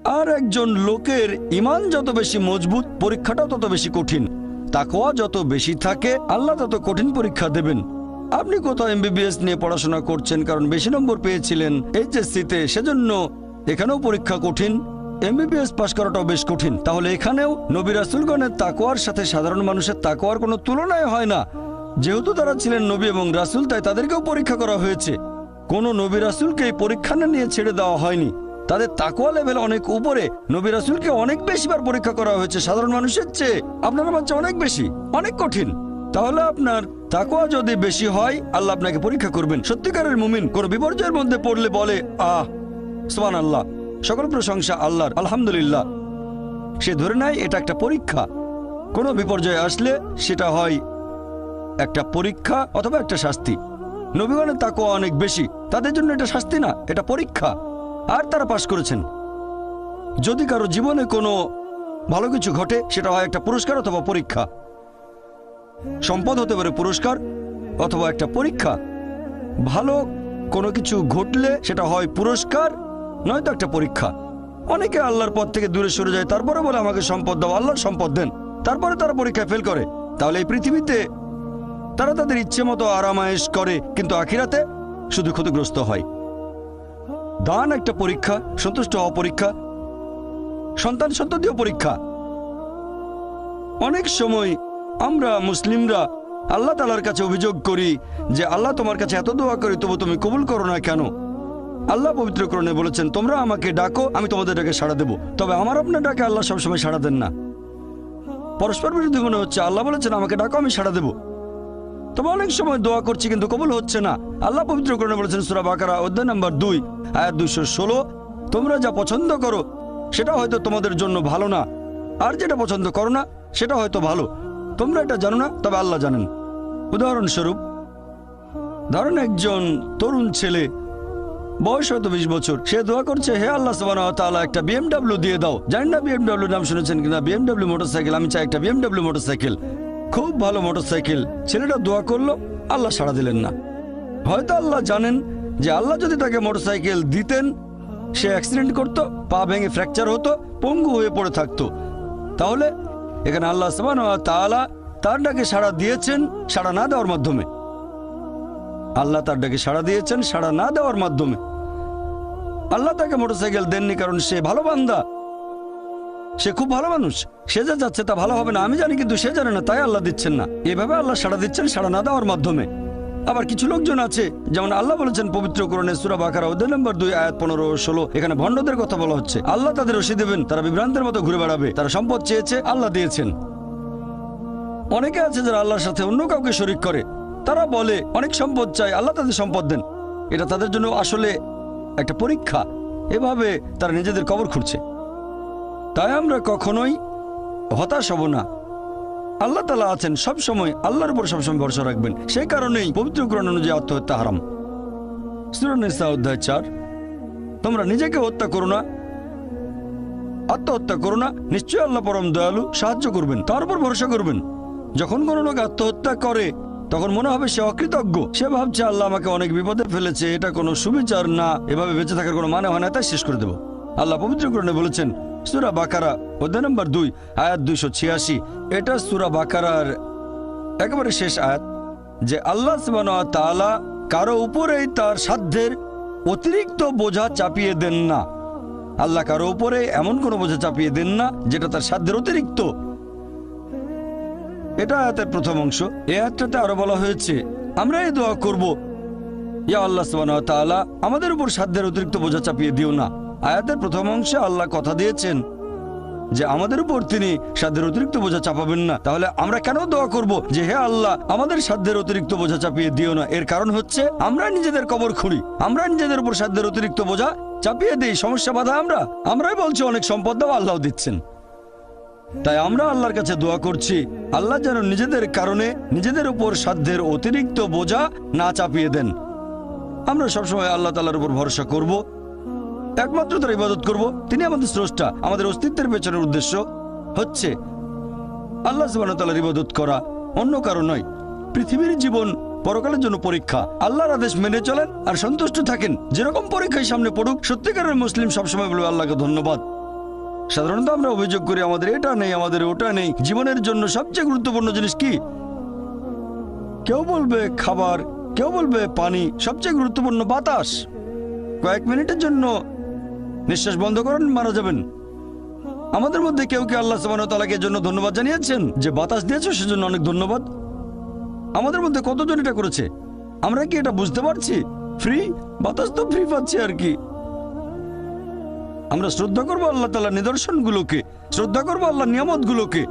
আর একজন লোকের ঈমান যত বেশি মজবুত, পরীক্ষাটাও তত বেশি কঠিন। তাকওয়া যত বেশি থাকে, আল্লাহ তত কঠিন পরীক্ষা দেবেন। আপনি কোথাও এমবিবিএস নিয়ে পড়াশোনা করছেন, কারণ বেশি নম্বর পেয়েছিলেন এইচএসসিতে, সেজন্য এখানেও পরীক্ষা কঠিন। এমবিবিএস পাশ করাটাও বেশ কঠিন। তাহলে এখানেও নবী রাসূলগণের তাকওয়ার সাথে সাধারণ মানুষের তাকওয়ার কোনো তুলনায় হয় না। যেহেতু তারা ছিলেন নবী এবং রাসূল, তাই তাদেরকেও পরীক্ষা করা হয়েছে। কোনো নবী রাসূলকে এই পরীক্ষা না নিয়ে ছেড়ে দেওয়া হয়নি। তাদের তাকওয়া লেভেল অনেক উপরে। নবী রাসূলকে অনেক বেশিবার পরীক্ষা করা হয়েছে সাধারণ মানুষের চেয়ে। আপনার বাচ্চা অনেক বেশি, অনেক কঠিন। তাহলে আপনার তাকওয়া যদি বেশি হয়, আল্লাহ আপনাকে পরীক্ষা করবেন। সত্যিকারের মুমিন কোন বিপর্যয়ের মধ্যে পড়লে বলে, সুবহানাল্লাহ, সকল প্রশংসা আল্লাহর, আলহামদুলিল্লাহ। সে ধরে নেয় এটা একটা পরীক্ষা। কোনো বিপর্যয় আসলে সেটা হয় একটা পরীক্ষা অথবা একটা শাস্তি। নবীগণের তাকওয়া অনেক বেশি, তাদের জন্য এটা শাস্তি না, এটা পরীক্ষা। আর তারা পাশ করেছেন। যদি কারো জীবনে কোনো ভালো কিছু ঘটে, সেটা হয় একটা পুরস্কার অথবা পরীক্ষা। সম্পদ হতে পারে পুরস্কার অথবা একটা পরীক্ষা। ভালো কোনো কিছু ঘটলে সেটা হয় পুরস্কার, নয়তো একটা পরীক্ষা। অনেকে আল্লাহর পথ থেকে দূরে সরে যায়, তারপরে বলে আমাকে সম্পদ দাও, আল্লাহর সম্পদ দেন। তারপরে তারা পরীক্ষায় ফেল করে। তাহলে এই পৃথিবীতে তারা তাদের ইচ্ছে মতো আরামায়েশ করে, কিন্তু আখিরাতে শুধু ক্ষতিগ্রস্ত হয়। দান একটা পরীক্ষা, সন্তুষ্ট হওয়া পরীক্ষা, সন্তান সন্ততিও পরীক্ষা। অনেক সময় আমরা মুসলিমরা আল্লাহ তাআলার কাছে অভিযোগ করি যে আল্লাহ, তোমার কাছে এত দোয়া করি তবু তুমি কবুল করো না কেন? আল্লাহ পবিত্র কোরআনে বলেছেন, তোমরা আমাকে ডাকো, আমি তোমাদের ডাকে সাড়া দেব। তবে আমার আপনার ডাকে আল্লাহ সবসময় সাড়া দেন না। পরস্পর বিরোধী মনে হচ্ছে। আল্লাহ বলেছেন আমাকে ডাকো, আমি সাড়া দেব। তবে অনেক সময় দোয়া করছি কিন্তু কবুল হচ্ছে না। আল্লাহ পবিত্র কোরআনে বলেছেন সূরা বাকারা অধ্যায় নম্বর 2 আয়াত 216, তোমরা যা পছন্দ করো সেটা হয়তো তোমাদের জন্য ভালো না, আর যেটা পছন্দ করো না সেটা হয়তো ভালো। তোমরা এটা জানো না, তবে আল্লাহ জানেন। উদাহরণস্বরূপ, ধরেন একজন তরুণ ছেলে, বয়স হয়তো 20 বছর, সে দোয়া করছে, হে আল্লাহ সুবহানাহু ওয়া তাআলা, একটা বিএমডব্লিউ দিয়ে দাও। জানেন না বিএমডব্লিউ নাম শুনেছেন কিনা? BMW motorcycle. আমি চাই একটা বিএমডব্লিউ মোটরসাইকেল, খুব ভালো মোটরসাইকেল। ছেলেটা দোয়া করলো, আল্লাহ সাড়া দিলেন না। হয়তো আল্লাহ জানেন যে আল্লাহ যদি তাকে মোটরসাইকেল দিতেন, সে অ্যাক্সিডেন্ট করত, পা ভেঙে ফ্র্যাকচার হতো, পঙ্গু হয়ে পড়ে থাকতো। তাহলে এখানে আল্লাহ সুবহানাহু ওয়া তাআলা তার ডাকে সাড়া দিয়েছেন সাড়া না দেওয়ার মাধ্যমে। আল্লাহ তার ডাকে সাড়া দিয়েছেন সাড়া না দেওয়ার মাধ্যমে। আল্লাহ তাকে মোটরসাইকেল দেননি কারণ সে ভালো বান্দা, সে খুব ভালো মানুষ, সে যা যাচ্ছে তা ভালো হবে না আমি জানি, কিন্তু সে জানে না, তাই আল্লাহ দিচ্ছেন না। এভাবে আল্লাহ সাড়া দিচ্ছেন সাড়া না দেওয়ার মাধ্যমে। আবার কিছু লোকজন আছে, যেমন আল্লাহ বলেছেন পবিত্র কোরআনে সূরা বাকারা অধ্যায় নম্বর 2 আয়াত 15-16, এখানে ভণ্ডদের কথা বলা হচ্ছে। আল্লাহ তাদের রশি দেবেন, তারা বিভ্রান্তের মতো ঘুরে বেড়াবে। তারা সম্পদ চেয়েছে, আল্লাহ দিয়েছেন। অনেকে আছে যারা আল্লাহর সাথে অন্য কাউকে শরীক করে। তারা বলে অনেক সম্পদ চাই, আল্লাহ তাদের সম্পদ দেন। এটা তাদের জন্য আসলে একটা পরীক্ষা। এভাবে তারা নিজেদের কবর খুঁড়ছে। তাই আমরা কখনোই হতাশ হব না। আল্লাহ তাআলা আছেন সব সময়, আল্লাহর উপর সবসময় ভরসা রাখবেন। সেই কারণেই পবিত্র কোরআন অনুযায়ী আত্মহত্যা হারাম। সূরা নিসা অধ্যায় 4, তোমরা নিজেকে হত্যা করো না, আত্মহত্যা করো না, নিশ্চয়ই আল্লাহ পরম দয়ালু, সাহায্য করবেন, তার উপর ভরসা করবেন। যখন কোনো লোক আত্মহত্যা করে তখন মনে হবে সে অকৃতজ্ঞ। সে ভাবছে আল্লাহ আমাকে অনেক বিপদে ফেলেছে, এটা কোনো সুবিচার না, এভাবে বেঁচে থাকার কোনো মানে হয় না, তাই শেষ করে দেব। আল্লাহ পবিত্র কোরআনে বলেছেন সূরা বাকারা অধ্যায় নম্বর 2 আয়াত 286, এটা সূরা বাকারার একেবারে শেষ আয়াত, যে আল্লাহ সুবহানাহু ওয়া তাআলা কারো উপরেই তার সাধ্যের অতিরিক্ত বোঝা চাপিয়ে দেন না। আল্লাহ কারো উপরে এমন কোনো বোঝা চাপিয়ে দেন না যেটা তার সাধ্যের অতিরিক্ত। এটা আয়াতের প্রথম অংশ। এই আয়াতটাতে আরো বলা হয়েছে আমরা এই দোয়া করব, ইয়া আল্লাহ সুবহানাহু ওয়া তাআলা, আমাদের উপর সাধ্যের অতিরিক্ত বোঝা চাপিয়ে দিও না। আয়াতের প্রথম অংশে আল্লাহ কথা দিয়েছেন যে আমাদের উপর তিনি সাধ্যের অতিরিক্ত বোঝা চাপাবেন না। তাহলে আমরা কেন দোয়া করব যে হে আল্লাহ আমাদের সাধ্যের অতিরিক্ত বোঝা চাপিয়ে দিও না? এর কারণ হচ্ছে আমরা নিজেদের কবর খুঁড়ি, আমরা নিজেদের উপর সাধ্যের অতিরিক্ত বোঝা চাপিয়ে দিই, সমস্যা বাধা আমরাই বলছি অনেক সম্পদ দাও, আল্লাহ দিচ্ছেন। তাই আমরা আল্লাহর কাছে দোয়া করছি আল্লাহ যেন নিজেদের কারণে নিজেদের উপর সাধ্যের অতিরিক্ত বোঝা না চাপিয়ে দেন। আমরা সবসময় আল্লাহ তাআলার উপর ভরসা করব, একমাত্র তার ইবাদত করব। তিনি আমাদের স্রষ্টা, আমাদের অস্তিত্বের পেছনের উদ্দেশ্য হচ্ছে আল্লাহ সুবহানাহু ওয়া তাআলার ইবাদত করা, অন্য কারো নয়। পৃথিবীর জীবন পরকালের জন্য পরীক্ষা। আল্লাহর আদেশ মেনে চলেন আর সন্তুষ্ট থাকেন। যেরকম পরীক্ষায় সামনে পড়ুক, সত্যিকারের মুসলিম সবসময় বলবে আল্লাহকে ধন্যবাদ, সাধারণত আমরা অভিযোগ করি আমাদের এটা নেই, আমাদের ওটা নেই। জীবনের জন্য সবচেয়ে গুরুত্বপূর্ণ জিনিস কি? কেউ বলবে খাবার, কেউ বলবে পানি, সবচেয়ে গুরুত্বপূর্ণ বাতাস। কয়েক মিনিটের জন্য নিঃশ্বাস বন্ধ করেন, মারা যাবেন। আমাদের মধ্যে কেউ কি আল্লাহ সুবহানাহু ওয়া তাআলাকে এর জন্য ধন্যবাদ জানিয়েছেন যে বাতাস দিয়েছো সেজন্য অনেক ধন্যবাদ? আমাদের মধ্যে কতজন এটা করেছে? আমরা কি এটা বুঝতে পারছি? ফ্রি বাতাস তো ফ্রি পাচ্ছি আর কি। আমরা শ্রদ্ধা করবো আল্লাহ তাআলার নিদর্শনগুলোকে, শ্রদ্ধা করবো আল্লাহর নিয়ামতগুলোকে।